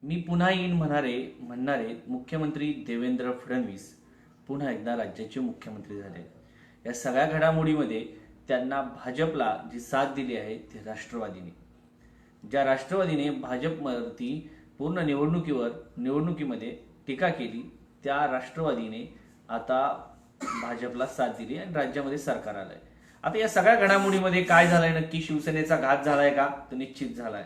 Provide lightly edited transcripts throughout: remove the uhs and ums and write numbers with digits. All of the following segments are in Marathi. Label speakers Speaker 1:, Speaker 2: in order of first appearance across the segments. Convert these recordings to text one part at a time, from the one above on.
Speaker 1: मी पुन्हा येईन म्हणणारे मुख्यमंत्री देवेंद्र फडणवीस पुन्हा एकदा राज्याचे मुख्यमंत्री झाले. या सगळ्या घडामोडीमध्ये त्यांना भाजपला जी साथ दिली आहे ती राष्ट्रवादीने. ज्या राष्ट्रवादीने भाजपवरती पूर्ण निवडणुकीमध्ये टीका केली, त्या राष्ट्रवादीने आता भाजपला साथ दिली आणि राज्यामध्ये सरकार आलंय. आता या सगळ्या घडामोडीमध्ये काय झालंय, नक्की शिवसेनेचा घात झालाय का? तर निश्चित झालाय.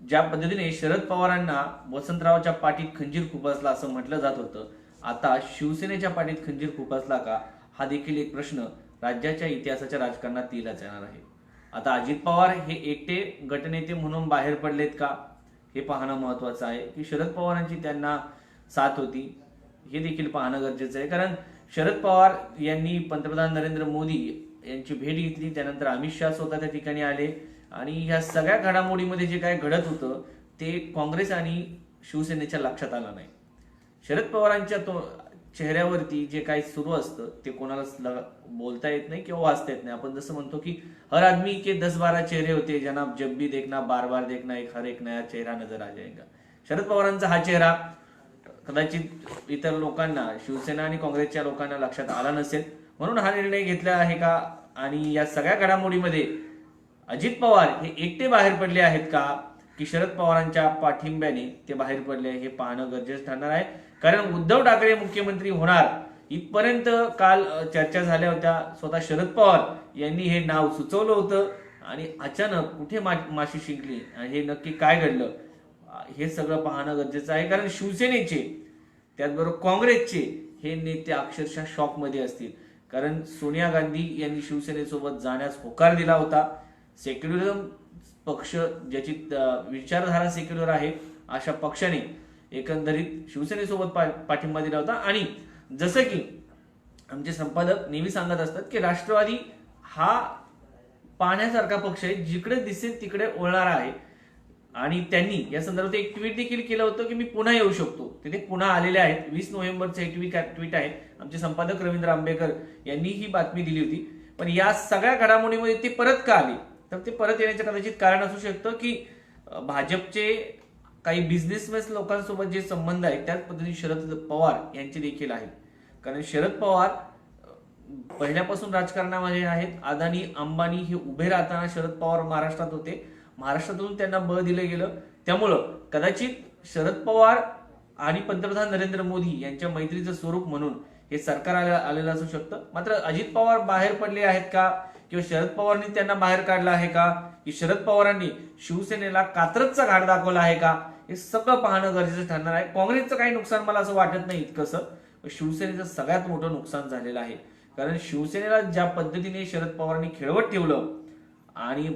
Speaker 1: ज्या पद्धतीने शरद पवारांना वसंतरावच्या पाठीत खंजीर खुपसला असं म्हटलं जात होतं, आता शिवसेनेच्या पाठीत खंजीर खुपसला का, हा देखील एक प्रश्न राज्याच्या इतिहासाच्या राजकारणात दिलाच येणार आहे. आता अजित पवार हे एकटे गटनेते म्हणून बाहेर पडलेत का, हे पाहणं महत्वाचं आहे. की शरद पवारांची त्यांना साथ होती हे देखील पाहणं गरजेचं आहे. कारण शरद पवार यांनी पंतप्रधान नरेंद्र मोदी यांची भेट घेतली, त्यानंतर अमित शहा स्वतः त्या ठिकाणी आले आणि ह्या सगळ्या घडामोडीमध्ये जे काय घडत होतं ते काँग्रेस आणि शिवसेनेच्या लक्षात आलं नाही. शरद पवारांच्या चेहऱ्यावरती जे काही सुरू असतं ते कोणाला बोलता येत नाही किंवा वाचता येत नाही. आपण जसं म्हणतो की हर आदमी के 10-12 चेहरे होते जनाब, जब भी देखना बार बार देखना हर एक नया चेहरा नजर आ जाएगा. शरद पवारांचा हा चेहरा कदाचित इतर लोकांना, शिवसेना आणि काँग्रेसच्या लोकांना लक्षात आला नसेल, म्हणून हा निर्णय घेतला आहे का. आणि या सगळ्या घडामोडीमध्ये अजित पवार हे एकटे बाहेर पडले आहेत का, की शरद पवारांच्या पाठिंब्याने ते बाहेर पडले, हे पाहणं गरजेचं ठरणार आहे. कारण उद्धव ठाकरे मुख्यमंत्री होणार इथपर्यंत काल चर्चा झाल्या होत्या. स्वतः शरद पवार यांनी हे नाव सुचवलं होतं आणि अचानक कुठे माशी शिंकली आणि हे नक्की काय घडलं, हे सगळं पाहणं गरजेचं आहे. कारण शिवसेनेचे त्याचबरोबर काँग्रेसचे हे नेते अक्षरशः शॉकमध्ये असतील. कारण सोनिया गांधी यांनी शिवसेनेसोबत जाण्यास होकार दिला होता. सेक्युलरिझम पक्ष, ज्याची विचारधारा सेक्युलर आहे, अशा पक्षाने एकंदरीत शिवसेनेसोबत पाठिंबा दिला होता. आणि जसं की आमचे संपादक नेहमी सांगत असतात की राष्ट्रवादी हा पाहण्यासारखा पक्ष आहे, जिकडे दिसेल तिकडे ओळणारा आहे. आणि त्यांनी या संदर्भात एक ट्विट देखील केलं होतं की मी पुन्हा येऊ शकतो. ते पुन्हा आलेले आहेत. 20 नोव्हेंबरचं एक ट्विट आहे. आमचे संपादक रवींद्र आंबेकर यांनी ही बातमी दिली होती. पण या सगळ्या घडामोडीमध्ये ते परत का आले, तर ते परत येण्याचं कदाचित कारण असू शकतं की भाजपचे काही बिझनेसमॅन लोकांसोबत जे संबंध आहेत त्याच पद्धतीने शरद पवार यांचे देखील आहेत. कारण शरद पवार पहिल्यापासून राजकारणामध्ये आहेत. अदानी अंबानी हे उभे राहताना शरद पवार महाराष्ट्रात होते. महाराष्ट्रातून त्यांना बळ दिलं गेलं. त्यामुळं कदाचित शरद पवार आणि पंतप्रधान नरेंद्र मोदी यांच्या मैत्रीचं स्वरूप म्हणून हे सरकार आलेलं असू शकतं. मात्र अजित पवार बाहेर पडले आहेत का, किंवा शरद पवारांनी त्यांना बाहेर काढलं आहे का, की शरद पवारांनी शिवसेनेला कात्रजचा घाट दाखवला आहे का, हे सगळं पाहणं गरजेचं ठरणार आहे. काँग्रेसचं काही नुकसान मला असं वाटत नाही इतकंसं, शिवसेनेचं सगळ्यात मोठं नुकसान झालेलं आहे. कारण शिवसेनेला ज्या पद्धतीने शरद पवारांनी खेळवत ठेवलं आणि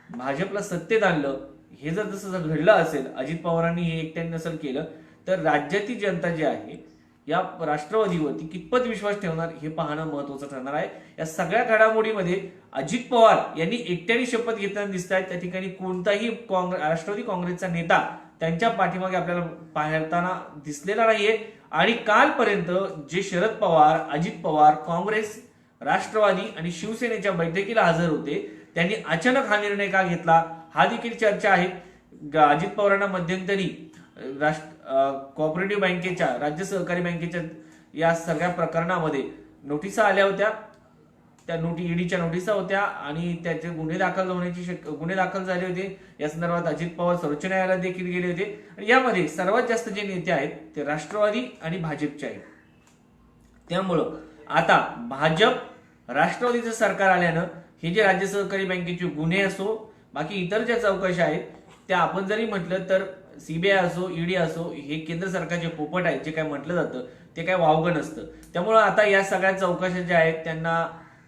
Speaker 1: भाजपला सत्तेत आणलं, हे जर जसं घडलं असेल, अजित पवारांनी हे एकट्याने नसेल केलं, तर राज्यातील जनता जी आहे या राष्ट्रवादीवरती कितपत विश्वास ठेवणार हे पाहणं महत्वाचं ठरणार आहे. या सगळ्या घडामोडीमध्ये अजित पवार यांनी एकट्याने शपथ घेताना दिसत आहेत. त्या ठिकाणी कोणताही राष्ट्रवादी काँग्रेसचा नेता त्यांच्या पाठीमागे आपल्याला पाहताना दिसलेला नाहीये. आणि कालपर्यंत जे शरद पवार, अजित पवार, काँग्रेस, राष्ट्रवादी आणि शिवसेनेच्या बैठकीला हजर होते, त्यांनी अचानक हा निर्णय का घेतला, हा देखील चर्चा आहे. अजित पवारांना मध्यंतरी कोऑपरेटिव्ह बँकेच्या, राज्य सहकारी बँकेच्या या सगळ्या प्रकरणामध्ये नोटिसा आल्या होत्या. त्या ईडीच्या नोटिसा होत्या आणि त्याचे गुन्हे दाखल झाले होते. या संदर्भात अजित पवार सर्वोच्च न्यायालयात देखील गेले होते. आणि यामध्ये सर्वात जास्त जे नेते आहेत ते राष्ट्रवादी आणि भाजपचे आहेत. त्यामुळं आता भाजप राष्ट्रवादीचं सरकार आल्यानं हे जे राज्य सहकारी बँकेचे गुन्हे असो, बाकी इतर ज्या चौकशा आहेत त्या, आपण जरी म्हटलं तर सीबीआय असो, ईडी असो, हे केंद्र सरकारचे पोपट आहेत, जे काय म्हटलं जातं ते काय वावगं नसतं. त्यामुळं आता या सगळ्या चौकशा ज्या आहेत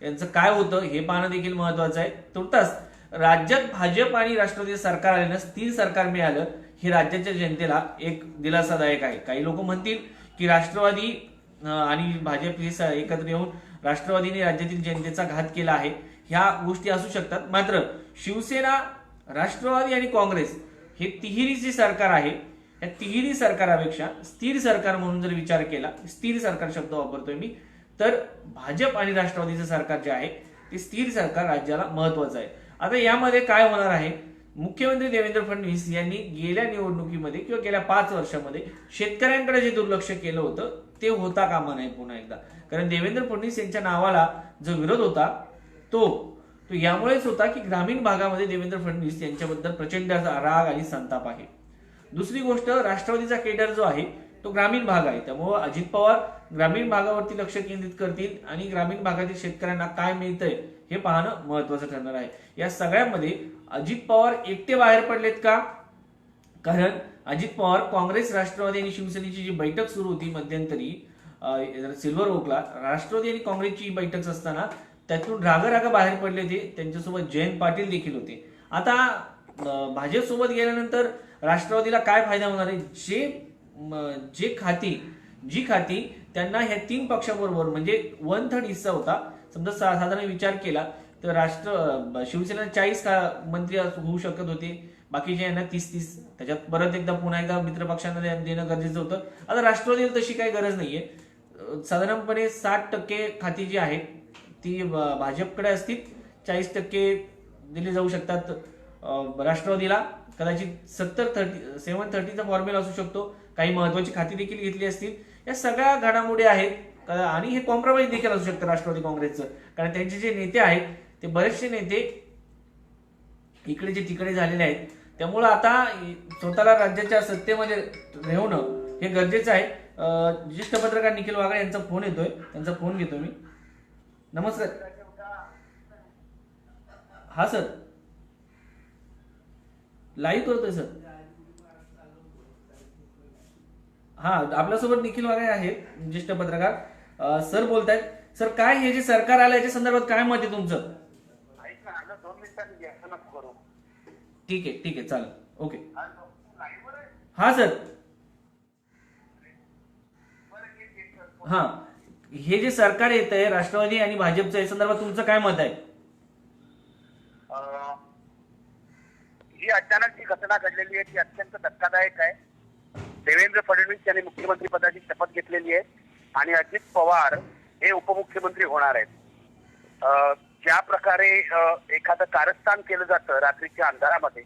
Speaker 1: यांचं काय होतं हे पाहणं देखील महत्वाचं आहे. तुर्तास राज्यात भाजप आणि राष्ट्रवादी सरकार आल्यानं स्थिर सरकार मिळालं, हे राज्याच्या जनतेला एक दिलासादायक आहे. काही लोक म्हणतील की राष्ट्रवादी आणि भाजप हे एकत्र येऊन राष्ट्रवादीने राज्यातील जनतेचा घात केला आहे, ह्या गोष्टी असू शकतात. मात्र शिवसेना, राष्ट्रवादी आणि काँग्रेस हे तिहेरी जे सरकार आहे, या तिहेरी सरकारापेक्षा स्थिर सरकार म्हणून जर विचार केला, स्थिर सरकार शब्द वापरतोय मी, तर भाजप आणि राष्ट्रवादीचं सरकार जे आहे ते स्थिर सरकार राज्याला महत्वाचं आहे. आता यामध्ये काय होणार आहे, मुख्यमंत्री देवेंद्र फडणवीस यांनी गेल्या निवडणुकीमध्ये किंवा गेल्या 5 वर्षामध्ये शेतकऱ्यांकडे जे दुर्लक्ष केलं होतं ते होता कामा नये पुन्हा एकदा. कारण देवेंद्र फडणवीस यांच्या नावाला जो विरोध होता तो यामुळेच होता की ग्रामीण भागामध्ये देवेंद्र फडणवीस यांच्याबद्दल प्रचंड राग आणि संताप आहे. दुसरी गोष्ट, राष्ट्रवादीचा केडर जो आहे तो ग्रामीण भाग आहे, त्यामुळे अजित पवार ग्रामीण भागावरती लक्ष केंद्रित करतील आणि ग्रामीण भागातील शेतकऱ्यांना काय मिळतंय हे पाहणं महत्वाचं ठरणार आहे. या सगळ्यामध्ये अजित पवार एकटे बाहेर पडलेत का? कारण अजित पवार, काँग्रेस, राष्ट्रवादी आणि शिवसेनेची जी बैठक सुरू होती मध्यंतरी सिल्वर ओकला, राष्ट्रवादी आणि काँग्रेसची बैठक असताना त्यातून राग बाहेर पडले होते. त्यांच्यासोबत जयंत पाटील देखील होते. आता भाजप सोबत गेल्यानंतर राष्ट्रवादीला काय फायदा होणार आहे? जी खाती त्यांना ह्या 3 पक्षाबरोबर म्हणजे 1/3 हिस्सा होता. समजा साधारण विचार केला तर शिवसेना 40 मंत्री होऊ शकत होते, बाकीचे यांना 30-30. त्याच्यात परत एकदा पुन्हा एकदा मित्र पक्षांना देणं गरजेचं होतं. आता राष्ट्रवादीला तशी काही गरज नाहीये. साधारणपणे 60% खाती जी आहेत ती भाजपकडे असतील, 40% दिली जाऊ शकतात राष्ट्रवादीला. कदाचित 730चा फॉर्म्युला असू शकतो. काही महत्वाची खाती देखील घेतली असतील. या सगळ्या घडामोडी आहेत आणि हे कॉम्प्रोमाइज देखील असू शकतं राष्ट्रवादी काँग्रेसचं. कारण त्यांचे जे नेते आहेत ते बरेचसे नेते इकडेचे तिकडे झालेले आहेत. त्यामुळं आता स्वतःला राज्याच्या सत्तेमध्ये ठेवणं हे गरजेचं आहे. ज्येष्ठ पत्रकार निखिल वागळे यांचा फोन येतोय, त्यांचा फोन घेतो मी. नमस्कार. हा सर, लाईव्ह करतोय सर. हा, आपल्यासोबत निखिल वागळे आहेत, ज्येष्ठ पत्रकार. सर बोलतायत. सर, काय हे जे सरकार आलं याच्या संदर्भात काय मत आहे तुमचं? ठीक आहे चालेल. ओके. हा सर. हा, हे जे सरकार येत आहे राष्ट्रवादी आणि भाजपचं, या संदर्भात तुमचं काय मत आहे?
Speaker 2: ही अचानक जी घटना घडलेली आहे ती अत्यंत धक्कादायक आहे. देवेंद्र फडणवीस यांनी मुख्यमंत्री पदाची शपथ घेतलेली आहे आणि अजित पवार हे उपमुख्यमंत्री होणार आहेत. ज्या प्रकारे एखादं कारस्थान केलं जातं रात्रीच्या अंधारामध्ये,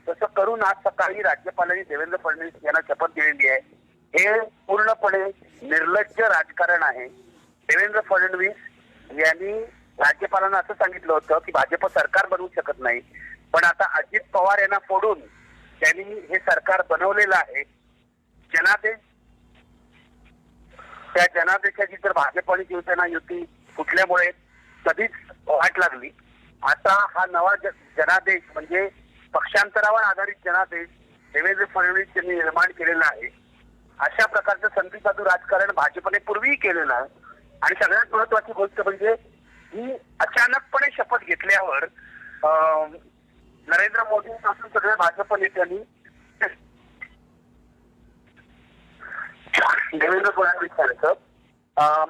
Speaker 2: तसं करून आज सकाळी राज्यपालांनी देवेंद्र फडणवीस यांना शपथ दिलेली आहे. हे पूर्णपणे निर्लज्ज राजकारण आहे. देवेंद्र फडणवीस यांनी राज्यपालांना असं सांगितलं होतं की भाजप सरकार बनवू शकत नाही, पण आता अजित पवार यांना फोडून त्यांनी हे सरकार बनवलेलं आहे. जनादेश, त्या जनादेशाची जर भाजप आणि शिवसेना युती फुटल्यामुळे कधीच वाट लागली. आता हा नवा जनादेश म्हणजे पक्षांतरावर आधारित जनादेश देवेंद्र फडणवीस यांनी निर्माण केलेला आहे. अशा प्रकारचं संधीसाधू राजकारण भाजपने पूर्वीही केलेलं आहे. आणि सगळ्यात महत्वाची गोष्ट म्हणजे ही अचानकपणे शपथ घेतल्यावर नरेंद्र मोदींपासून सगळ्या भाजप नेत्यांनी देवेंद्र फडणवीस यांचं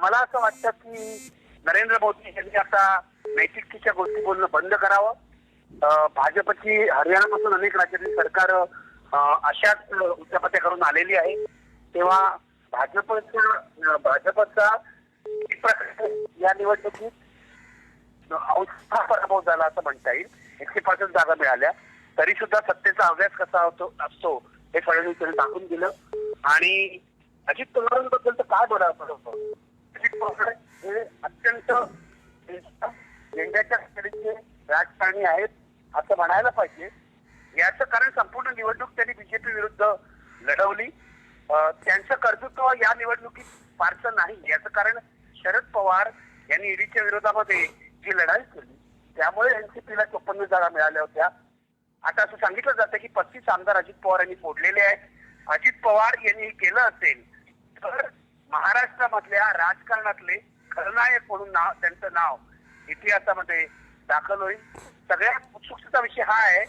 Speaker 2: मला असं वाटतं की नरेंद्र मोदी यांनी आता नैतिकतेच्या गोष्टी बोलणं बंद करावं. भाजपची हरियाणापासून अनेक राज्यातील सरकार अशाच उच्चापत्या करून आलेली आहे. तेव्हा भाजपचा या निवडणुकीत पराभव झाला असं म्हणता येईल. 105 जागा मिळाल्या तरी सुद्धा सत्तेचा अभ्यास कसा असतो हे फडणवीस यांनी दाखवून दिलं. आणि अजित पवारांबद्दल तर काय बोलावं, अजित पवार हे अत्यंत झेंड्याच्या कडीचे राजकारणी आहेत असं म्हणायला पाहिजे. याचं कारण संपूर्ण निवडणूक त्यांनी बीजेपी विरुद्ध लढवली. त्यांचं कर्तृत्व या निवडणुकीत फारसं नाही. याचं कारण शरद पवार यांनी ईडीच्या विरोधामध्ये जी लढाई केली त्यामुळे एनसीपीला 54 जागा मिळाल्या होत्या. आता असं सांगितलं जातं की 35 आमदार अजित पवार यांनी फोडलेले आहेत. अजित पवार यांनी केलं असेल तर महाराष्ट्रामधल्या राजकारणातले खलनायक म्हणून त्यांचं नाव इतिहासामध्ये दाखल होईल. सगळ्यात उत्सुकतेचा विषय हा आहे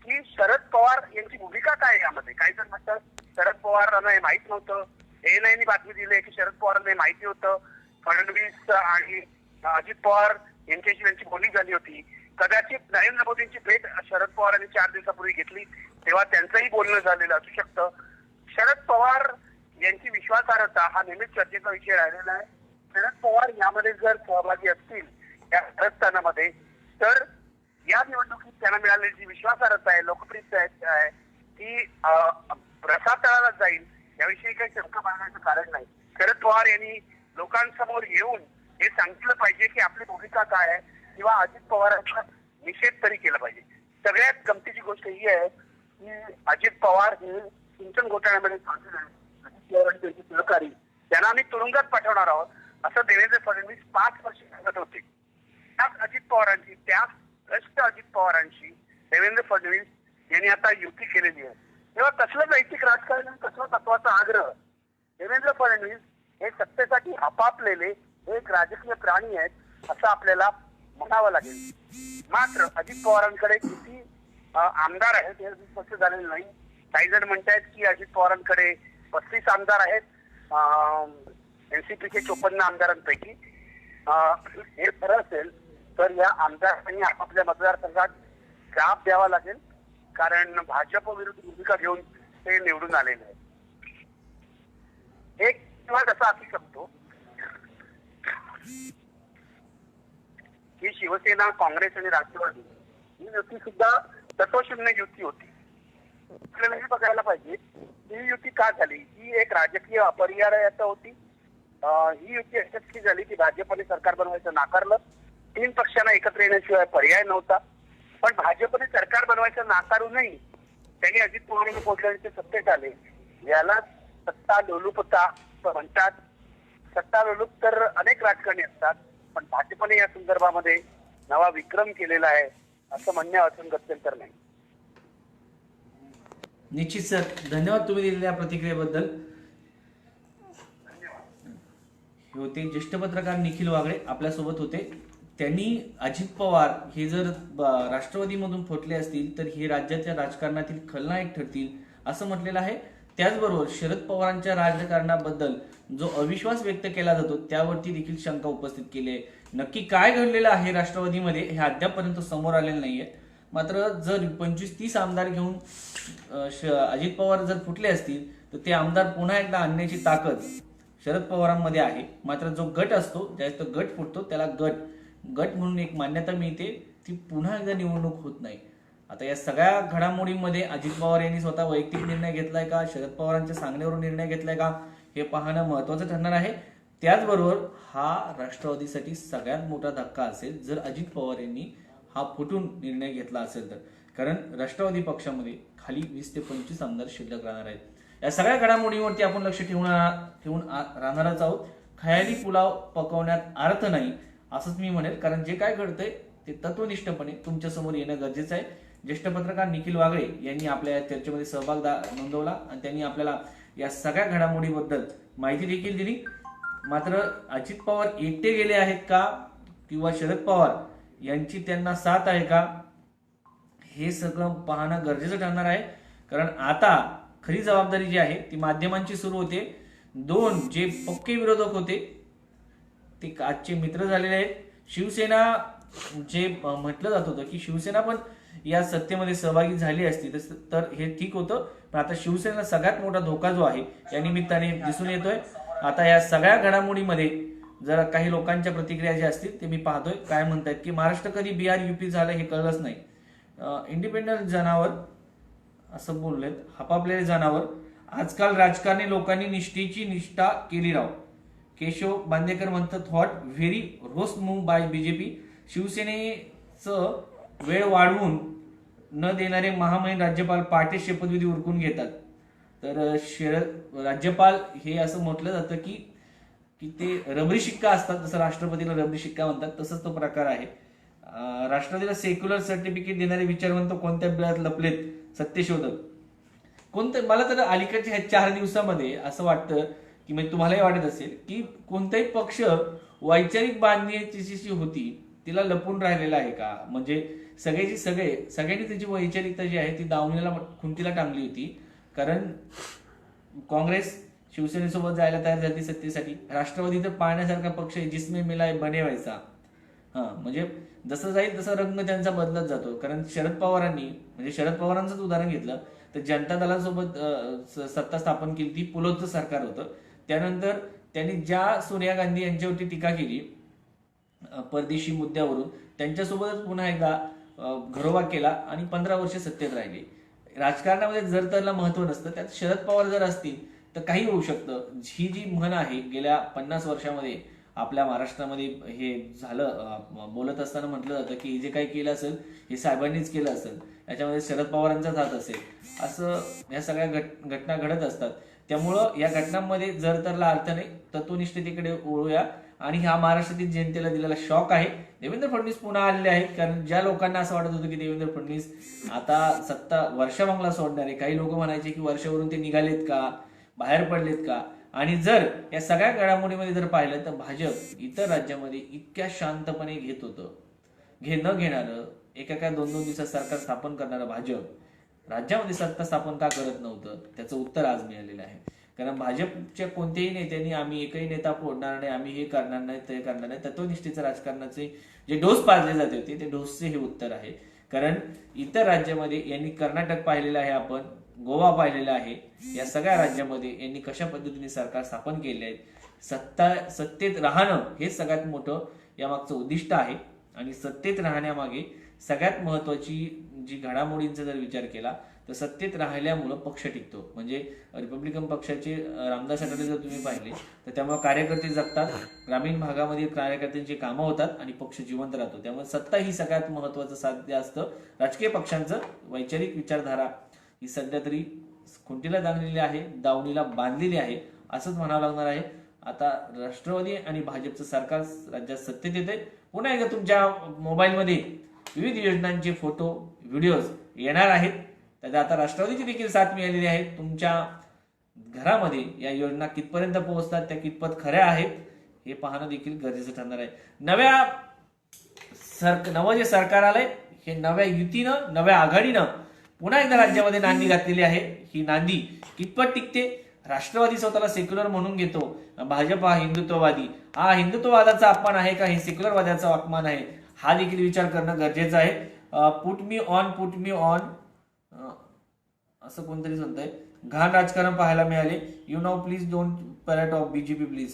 Speaker 2: की शरद पवार यांची भूमिका काय यामध्ये. काही जण म्हणतात शरद पवारांना हे माहित नव्हतं. ANIने बातमी दिली की शरद पवारांना हे माहिती होतं. फडणवीस आणि अजित पवार यांच्याशी त्यांची बोलणी झाली होती. कदाचित नरेंद्र मोदींची भेट शरद पवारांनी 4 दिवसापूर्वी घेतली तेव्हा त्यांचंही बोलणं झालेलं असू शकतं. शरद पवार यांची विश्वासार्हता हा नेहमीच चर्चेचा विषय राहिलेला आहे. शरद पवार यामध्ये जर सहभागी असतील या कारस्थानामध्ये तर या निवडणुकीत त्यांना मिळालेली जी विश्वासार्हता आहे, लोकप्रियता आहे ती रसातळाला जाईल याविषयी काही शंका बाळगण्याचं कारण नाही. शरद पवार यांनी लोकांसमोर येऊन हे सांगितलं पाहिजे की आपली भूमिका काय आहे किंवा अजित पवारांचा निषेध तरी केला पाहिजे. सगळ्यात गमतीची गोष्ट ही आहे की अजित पवार हे सिंचन घोटाळ्यामध्ये सामील आहेत. अजित पवार आणि त्यांचे सहकारी त्यांना आम्ही तुरुंगात पाठवणार आहोत असं देवेंद्र फडणवीस 5 वर्ष सांगत होते. त्याच अजित पवारांची, त्याच भ्रष्ट अजित पवारांशी देवेंद्र फडणवीस यांनी आता युती केलेली आहे. तेव्हा कसलं नैतिक राजकारण आणि कसलं तत्वाचा आग्रह. देवेंद्र फडणवीस हे सत्तेसाठी आपापलेले एक राजकीय प्राणी आहेत असं आपल्याला म्हणावं लागेल. मात्र अजित पवारांकडे किती आमदार आहेत हे स्पष्ट झालेलं नाही. काही जण म्हणतायत की अजित पवारांकडे 35 आमदार आहेत एनसीपीचे 54 आमदारांपैकी. हे खरं असेल तर या आमदारांनी आपापल्या मतदारसंघात जाब द्यावा लागेल, कारण भाजप विरुद्ध भूमिका घेऊन ते निवडून आलेले आहेत. एक किंवा कसा असू शकतो की शिवसेना, काँग्रेस आणि राष्ट्रवादी ही युती सुद्धा तत्वशून्य युती होती. आपल्याला हे बघायला पाहिजे ही युती का झाली. ही एक राजकीय अपरिहार्यता होती. ही युती अशी झाली की भाजपने सरकार बनवायचं नाकारलं. 3 पक्षांना एकत्र येण्याशिवाय पर्याय नव्हता. पण भाजपने सरकार बनवायचं नाकारूनही त्यांनी अजित पवारांना पोचल्याने ते सत्तेत आले. याला सत्ता लोलुपता म्हणतात. सत्ता लोलुप तर अनेक राजकारणी असतात, पण भाजपने या संदर्भामध्ये नवा विक्रम केलेला आहे असं म्हणणे असून गत्यंतर नाही.
Speaker 1: निश्चित सर, धन्यवाद तुम्ही दिलेल्या प्रतिक्रियेबद्दल. हे होते ज्येष्ठ पत्रकार निखिल वागळे, आपल्यासोबत होते. त्यांनी अजित पवार हे जर राष्ट्रवादीमधून फुटले असतील तर हे राज्याच्या राजकारणातील खलनायक ठरतील असं म्हटलेलं आहे. त्याचबरोबर शरद पवारांच्या राजकारणाबद्दल जो अविश्वास व्यक्त केला जातो त्यावरती देखील शंका उपस्थित केली आहे. नक्की काय घडलेलं आहे राष्ट्रवादीमध्ये हे अद्यापपर्यंत समोर आलेलं नाहीये. मात्र जर 25-30 आमदार घेऊन अजित पवार जर फुटले असतील तर ते आमदार पुन्हा एकदा आणण्याची ताकद शरद पवारांमध्ये आहे. मात्र जो गट असतो, ज्यावेळेस तो गट फुटतो त्याला गट म्हणून एक मान्यता मिळते, ती पुन्हा एकदा निवडणूक होत नाही. आता या सगळ्या घडामोडींमध्ये अजित पवार यांनी स्वतः वैयक्तिक निर्णय घेतलाय का, शरद पवारांच्या सांगण्यावरून निर्णय घेतलाय का, हे पाहणं महत्वाचं ठरणार आहे. त्याचबरोबर हा राष्ट्रवादीसाठी सगळ्यात मोठा धक्का असेल जर अजित पवार यांनी हा फुटून निर्णय घेतला असेल तर, कारण राष्ट्रवादी पक्षामध्ये खाली 20 ते 25 आमदार शिल्लक राहणार आहेत. या सगळ्या घडामोडींवरती आपण लक्ष ठेवून राहणारच आहोत. खयाली पुलाव पकवण्यात अर्थ नाही असंच मी म्हणेल, कारण जे काय घडतंय ते तत्वनिष्ठपणे तुमच्या समोर येणं गरजेचं आहे. ज्येष्ठ पत्रकार निखिल वागळे यांनी आपल्या या चर्चेमध्ये सहभाग नोंदवला आणि त्यांनी आपल्याला या सगळ्या घडामोडीबद्दल माहिती देखील दिली. मात्र अजित पवार एकटे गेले आहेत का किंवा शरद पवार यांची त्यांना साथ आहे का, हे सगळं पाहणं गरजेचं ठरणार आहे. कारण आता खरी जबाबदारी जी आहे ती माध्यमांची सुरू होते. 2 जे पक्के विरोधक होते ते आजचे मित्र झालेले आहेत. शिवसेना जे म्हटलं जात होतं की शिवसेना पण या सत्तेमध्ये सहभागी झाली असती तर हे ठीक होतं, पण आता शिवसेनेला सगळ्यात मोठा धोका जो आहे या निमित्ताने दिसून येतोय. आता या सगळ्या घडामोडीमध्ये जरा काही लोकांच्या प्रतिक्रिया ज्या असतील ते मी पाहतोय. काय म्हणतात की महाराष्ट्र कधी बिहार UP झालं हे कळलंच नाही. इंडिपेंडंट जनावर असं बोललेत, हपापलेले जनावर. आजकाल राजकारणी लोकांनी निष्ठेची निष्ठा केली राव. केशव बांदेकर म्हणतात what very roast move by BJP. शिवसेनेचं वेळ वाढवून न देणारे महामहिम राज्यपाल पाटे शपथविधी उरकून घेतात. तर राज्यपाल हे असं म्हटलं जातं की ते रबरी शिक्का असतात, जसं राष्ट्रपतीला रबरी शिक्का म्हणतात तसंच तो प्रकार आहे. राष्ट्रपतीला सेक्युलर सर्टिफिकेट देणारे विचारवंत कोणत्या बिळात लपलेत सत्यशोधक कोणतं. मला तर अलीकडच्या ह्या 4 दिवसामध्ये असं वाटतं की म्हणजे तुम्हालाही वाटत असेल की कोणताही पक्ष वैचारिक बांधणीची जी होती तिला लपून राहिलेला आहे का. म्हणजे सगळ्यांनी त्याची वैचारिकता जी आहे ती दावणीला खुंटीला टांगली होती. कारण काँग्रेस शिवसेनेसोबत जायला तयार झाली सत्तेसाठी. राष्ट्रवादी तर पाहण्यासारखा पक्ष आहे, जिसमें मिलाय बने व्हायचा. म्हणजे जसं जाईल तसा रंग त्यांचा बदलत जातो. कारण शरद पवारांचंच उदाहरण घेतलं तर जनता दलासोबत सत्ता स्थापन केली ती पुलोचं सरकार होतं. त्यानंतर त्यांनी ज्या सोनिया गांधी यांच्यावरती टीका केली परदेशी मुद्द्यावरून, त्यांच्यासोबतच पुन्हा एकदा घरोबा केला आणि 15 वर्ष सत्तेत राहिले. राजकारणामध्ये जर त्याला महत्व नसतं, त्यात शरद पवार जर असतील तर काही होऊ शकतं. ही जी म्हण आहे गेल्या 50 वर्षामध्ये आपल्या महाराष्ट्रामध्ये हे झालं, बोलत असताना म्हटलं जातं की जे काही केलं असेल हे साहेबांनीच केलं असेल, याच्यामध्ये शरद पवारांचाच हात असेल, असं या सगळ्या घटना घडत असतात. त्यामुळं या घटनांमध्ये जर तरला अर्थ नाही, तत्वनिष्ठतेकडे वळूया. आणि हा महाराष्ट्रातील जनतेला दिलेला शॉक आहे. देवेंद्र फडणवीस पुन्हा आलेले आहेत, कारण ज्या लोकांना असं वाटत होतं की देवेंद्र फडणवीस आता सत्ता वर्षाबंगला सोडणार आहे, काही लोक म्हणायचे की वर्षावरून ते निघालेत का, बाहेर पडलेत का. आणि जर या सगळ्या घडामोडीमध्ये जर पाहिलं तर भाजप इतर राज्यामध्ये इतक्या शांतपणे घेत होतं, न घेणारं एका 2-2 दिवसात सरकार स्थापन करणारं भाजप राज्यामध्ये सत्ता स्थापन का करत नव्हतं, त्याचं उत्तर आज मिळालेलं आहे. कारण भाजपच्या कोणत्याही नेत्यांनी आम्ही एकही नेता फोडणार नाही, आम्ही हे करणार नाही, ते करणार नाही, तत्वनिष्ठेचं राजकारणाचे जे डोस पाळले जाते होते ते डोसचे हे उत्तर आहे. कारण इतर राज्यामध्ये यांनी कर्नाटक पाहिलेलं आहे, आपण गोवा पाहिलेला आहे, या सगळ्या राज्यामध्ये यांनी कशा पद्धतीने सरकार स्थापन केले आहेत. सत्तेत राहणं हे सगळ्यात मोठं यामागचं उद्दिष्ट आहे. आणि सत्तेत राहण्यामागे सगळ्यात महत्वाची जी घडामोडींचा जर विचार केला तर सत्तेत राहिल्यामुळं पक्ष टिकतो. म्हणजे रिपब्लिकन पक्षाचे रामदास आठवले जर तुम्ही पाहिले तर त्यामुळे कार्यकर्ते जगतात, ग्रामीण भागामध्ये कार्यकर्त्यांची कामं होतात आणि पक्ष जिवंत राहतो. त्यामुळे सत्ता ही सगळ्यात महत्वाचं साध्य असतं. राजकीय पक्षांचं वैचारिक विचारधारा ही सध्या तरी खुंटीला जाणलेली आहे, दावणीला बांधलेली आहे असंच म्हणावं लागणार आहे. आता राष्ट्रवादी आणि भाजपचं सरकार राज्यात सत्तेत येते. पुन्हा एकदा तुमच्या मोबाईलमध्ये विविध योजनांचे फोटो व्हिडिओज येणार आहेत. त्याचा आता राष्ट्रवादीची देखील साथ मिळालेली आहे. तुमच्या घरामध्ये या योजना कितपर्यंत पोहोचतात, त्या कितपत खऱ्या आहेत हे पाहणं देखील गरजेचं ठरणार आहे. नवं जे सरकार आलंय हे नव्या युतीनं, नव्या आघाडीनं पुन्हा एकदा राज्यामध्ये नांदी घातलेली आहे. ही नांदी कितपत टिकते? राष्ट्रवादी स्वतःला सेक्युलर म्हणून घेतो, भाजप हा हिंदुत्ववादी, हा हिंदुत्ववादाचा अपमान आहे का हे सेक्युलरवादाचा अपमान आहे, हा देखील विचार करणं गरजेचं आहे. पुट मी ऑन असं कोणतरी सांगतंय. घाण राजकारण पाहायला मिळाले. You know please don't parrot of BJP please.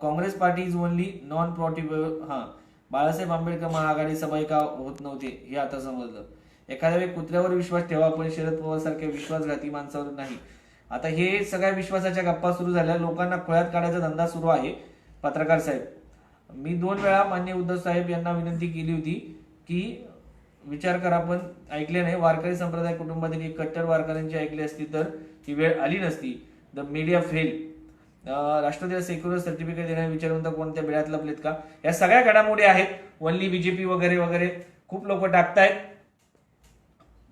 Speaker 1: Congress party is only non profitable. Balasaheb Ambedkar महाआघाडी सभा का होत नव्हते हे आता समजलं. एखाद्या वेळी कुत्र्यावर विश्वास ठेवा पण शरद पवार सारख्या विश्वासघाती माणसावर नाही. आता हे सगळ्या विश्वासाच्या गप्पा सुरू झाल्या, लोकांना खोळ्यात काढायचा धंदा सुरू आहे. पत्रकार साहेब, मी 2 वेळा मान्य उद्धव साहेब यांना विनंती केली होती की विचार करा, पण ऐकले नाही. वारकरी संप्रदाय कुटुंबातील एक कट्टर वारकऱ्यांची ऐकली असती तर ही वेळ आली नसती. The media fail. राष्ट्रवादीला सेक्युलर सर्टिफिकेट देण्याचा विचार म्हणता कोणत्या बेड्यात लपलेत का? या सगळ्या घडामोडी आहेत. ओनली बीजेपी वगैरे वगैरे खूप लोक टाकतायत.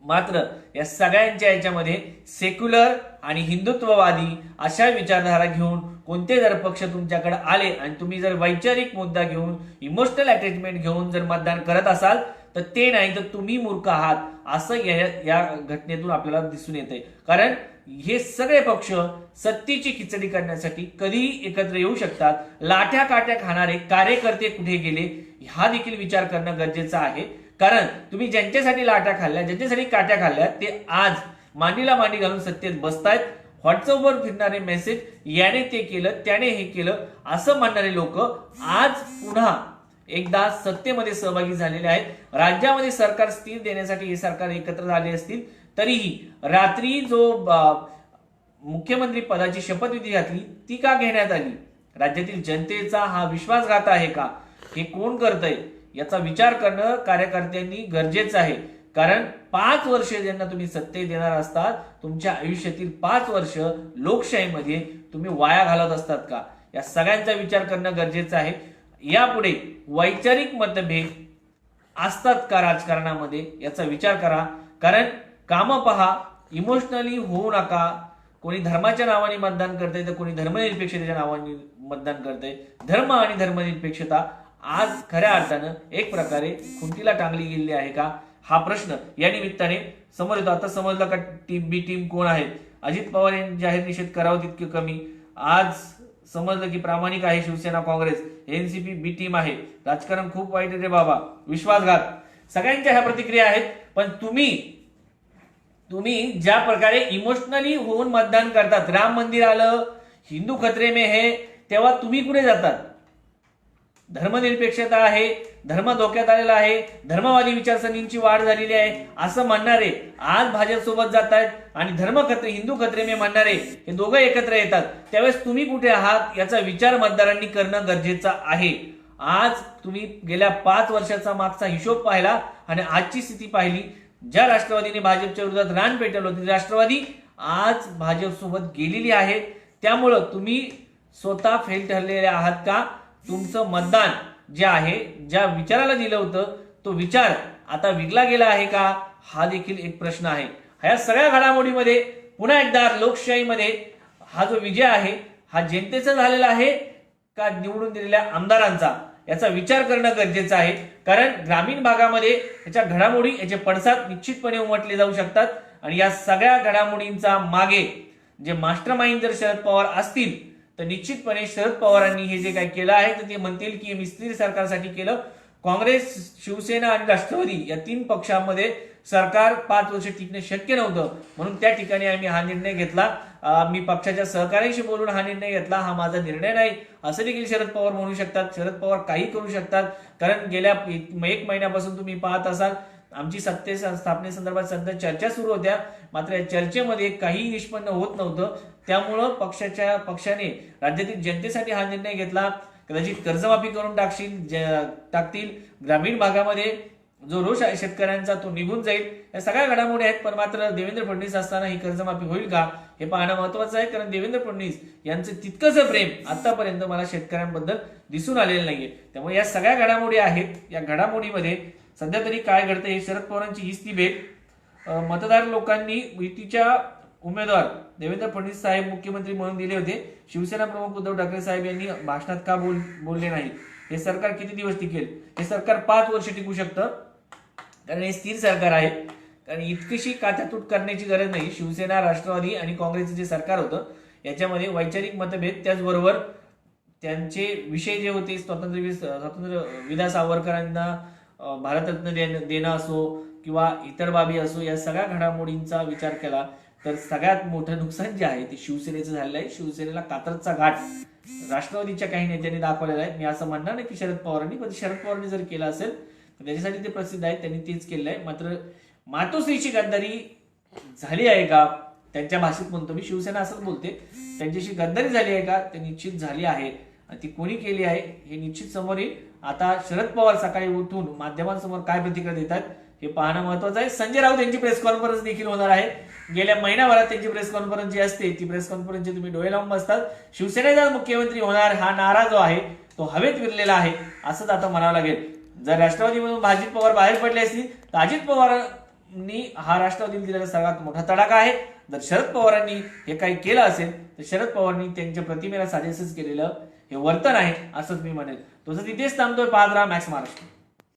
Speaker 1: मात्र या सगळ्यांच्या याच्यामध्ये सेक्युलर आणि हिंदुत्ववादी अशा विचारधारा घेऊन कोणते जर पक्ष तुमच्याकडे आले आणि तुम्ही जर वैचारिक मुद्दा घेऊन, इमोशनल अटॅचमेंट घेऊन जर मतदान करत असाल तर ते नाही तर तुम्ही मूर्ख आहात असं या घटनेतून आपल्याला दिसून येतंय. कारण हे सगळे पक्ष सत्तेची खिचडी करण्यासाठी कधीही एकत्र येऊ शकतात. लाठ्या काट्या खाणारे कार्यकर्ते कुठे गेले हा देखील विचार करणं गरजेचं आहे. कारण तुम्ही ज्यांच्यासाठी लाट्या खाल्ल्या, ज्यांच्यासाठी काट्या खाल्ल्या, ते आज मांडीला मांडी घालून सत्तेत बसतायत. व्हॉट्सअपवर फिरणारे मेसेज, याने ते केलं, त्याने हे केलं असं म्हणणारे लोक आज पुन्हा एकदा सत्तेमध्ये सहभागी झालेले आहेत. राज्यामध्ये सरकार स्थिर देण्यासाठी हे सरकार एकत्र झाले असतील तरीही रात्री जो मुख्यमंत्री पदाची शपथविधी घातली ती का घेण्यात आली? राज्यातील जनतेचा हा विश्वासघात आहे का? हे कोण करतंय याचा विचार करणं कार्यकर्त्यांनी गरजेचं आहे. कारण 5 वर्ष ज्यांना तुम्ही सत्तेत देणार असतात, तुमच्या आयुष्यातील 5 वर्ष लोकशाहीमध्ये तुम्ही वाया घालत असतात का? या सगळ्यांचा विचार करणं गरजेचं आहे. यापुढे वैचारिक मतभेद असतात का राजकारणामध्ये याचा विचार करा. कारण कामं पहा, इमोशनली होऊ नका. कोणी धर्माच्या नावाने मतदान करतंय तर कोणी धर्मनिरपेक्षतेच्या नावाने मतदान करतंय. धर्म आणि धर्मनिरपेक्षता आज खऱ्या अर्थानं एक प्रकारे खुंटीला टांगली गेलेली आहे का हा प्रश्न या निमित्ताने समोर येतो. आता समजलं का टीम बी टीम कोण आहेत? अजित पवार यांनी जाहीर निषेध करावं तितके कमी. आज समजलं की प्रामाणिक आहे शिवसेना काँग्रेस, एनसीपी बी टीम आहे. राजकारण खूप वाईट आहे रे बाबा, विश्वासघात. सगळ्यांच्या ह्या प्रतिक्रिया आहेत. पण तुम्ही ज्या प्रकारे इमोशनली होऊन मतदान करतात, राम मंदिर आलं, हिंदू खतरे में है, तेव्हा तुम्ही कुठे जातात? धर्मनिरपेक्षता आहे, धर्म धोक्यात आलेला आहे, धर्मवादी विचारसरणींची वाढ झालेली आहे असं म्हणणारे आज भाजप सोबत जात आहेत आणि धर्म खत्रे हिंदू खत्रे में म्हणणारे हे दोघं एकत्र येतात, त्यावेळेस तुम्ही कुठे आहात याचा विचार मतदारांनी करणं गरजेचं आहे. आज तुम्ही गेल्या 5 वर्षाचा मागचा हिशोब पाहिला आणि आजची स्थिती पाहिली. ज्या राष्ट्रवादीने भाजपच्या विरोधात रान पेटवलं होतं, राष्ट्रवादी आज भाजप सोबत गेलेली आहे. त्यामुळं तुम्ही स्वतः फेल ठरलेले आहात का? तुमचं मतदान जे आहे, ज्या विचाराला दिलं होतं तो विचार आता विकला गेला आहे का, हा देखील एक प्रश्न आहे. ह्या सगळ्या घडामोडीमध्ये पुन्हा एकदा लोकशाहीमध्ये हा जो विजय आहे हा जनतेचा झालेला आहे का निवडून दिलेल्या आमदारांचा, याचा विचार करणं गरजेचं आहे. कारण ग्रामीण भागामध्ये याच्या घडामोडी, याचे पडसाद निश्चितपणे उमटले जाऊ शकतात आणि या सगळ्या घडामोडींचा मागे जे मास्टर माइंड जर शरद पवार असतील तर निश्चितपणे शरद पवारांनी हे जे काही केलं आहे तर ते म्हणतील की मी स्थिर सरकारसाठी केलं. काँग्रेस, शिवसेना आणि राष्ट्रवादी या 3 पक्षांमध्ये सरकार 5 वर्ष टिकणे शक्य नव्हतं, म्हणून त्या ठिकाणी आम्ही हा निर्णय घेतला. मी पक्षाच्या सहकार्याशी बोलून हा निर्णय घेतला, हा माझा निर्णय नाही असं देखील शरद पवार म्हणू शकतात. शरद पवार काही करू शकतात, कारण गेल्या 1 महिन्यापासून तुम्ही पाहत असाल आमची सत्ते स्थापनेसंदर्भात सध्या चर्चा सुरू होत्या, मात्र या चर्चेमध्ये काही निष्पन्न होत नव्हतं. त्यामुळं पक्षाने राज्यातील जनतेसाठी हा निर्णय घेतला. कदाचित कर्जमाफी करून टाकतील. ग्रामीण भागामध्ये जो रोष आहे शेतकऱ्यांचा तो निघून जाईल. या सगळ्या घडामोडी आहेत, पण मात्र देवेंद्र फडणवीस असताना ही कर्जमाफी होईल का हे पाहणं महत्वाचं आहे. कारण देवेंद्र फडणवीस यांचं तितकंच प्रेम आतापर्यंत मला शेतकऱ्यांबद्दल दिसून आलेलं नाहीये. त्यामुळे या सगळ्या घडामोडी आहेत. या घडामोडीमध्ये सध्या तरी काय घडतं हे शरद पवारांची हीच ती भेट. मतदार लोकांनी युतीच्या उमेदवार देवेंद्र फडणवीस साहेब मुख्यमंत्री म्हणून दिले होते. शिवसेना प्रमुख उद्धव ठाकरे साहेब यांनी भाषणात का बोलले नाही? हे सरकार किती दिवस टिकेल? हे सरकार 5 वर्ष टिकू शकतं, कारण हे स्थिर सरकार आहे. कारण इतकीशी कात्यातूट करण्याची गरज नाही. शिवसेना, राष्ट्रवादी आणि काँग्रेसचं जे सरकार होतं याच्यामध्ये वैचारिक मतभेद, त्याचबरोबर त्यांचे विषय जे होते स्वातंत्र्य विदा सावरकरांना भारतरत्न देणं असो किंवा इतर बाबी असो, या सगळ्या घडामोडींचा विचार केला तर सगळ्यात मोठं नुकसान जे आहे ते शिवसेनेचं झालेलं आहे. शिवसेनेला कात्रजचा घाट राष्ट्रवादीच्या काही नेत्यांनी दाखवलेला आहे. मी असं म्हणणार नाही की शरद पवारांनी, पण शरद पवारांनी जर केलं असेल तर त्याच्यासाठी ते प्रसिद्ध आहेत, त्यांनी तेच केलेलं आहे. मात्र मातोश्रीची गद्दारी झाली आहे का? त्यांच्या भाषेत म्हणतो मी, शिवसेना असंच बोलते, त्यांच्याशी गद्दारी झाली आहे का? ते निश्चित झाली आहे आणि ती कोणी केली आहे हे निश्चित समोर येईल. आता शरद पवार सकाळी उठून माध्यमांसमोर काय प्रतिक्रिया देतात हे पाहणं महत्वाचं आहे. संजय राऊत यांची प्रेस कॉन्फरन्स देखील होणार आहे. गेल्या महिन्याभरात त्यांची प्रेस कॉन्फरन्स जी असते ती प्रेस कॉन्फरन्सचे तुम्ही डोळे लावून बसतात. शिवसेनेचा मुख्यमंत्री होणार हा नारा जो आहे तो हवेत विरलेला आहे असंच आता म्हणावं लागेल. जर राष्ट्रवादीमधून अजित पवार बाहेर पडले असतील तर अजित पवारांनी हा राष्ट्रवादीला दिलेला सगळ्यात मोठा तडाखा आहे. जर शरद पवारांनी हे काही केलं असेल तर शरद पवारांनी त्यांच्या प्रतिमेला साजेसच केलेलं हे वर्तन आहे असंच मी म्हणेल. तसं तिथेच थांबतोय. पाहत राहा मॅक्स महाराष्ट्र.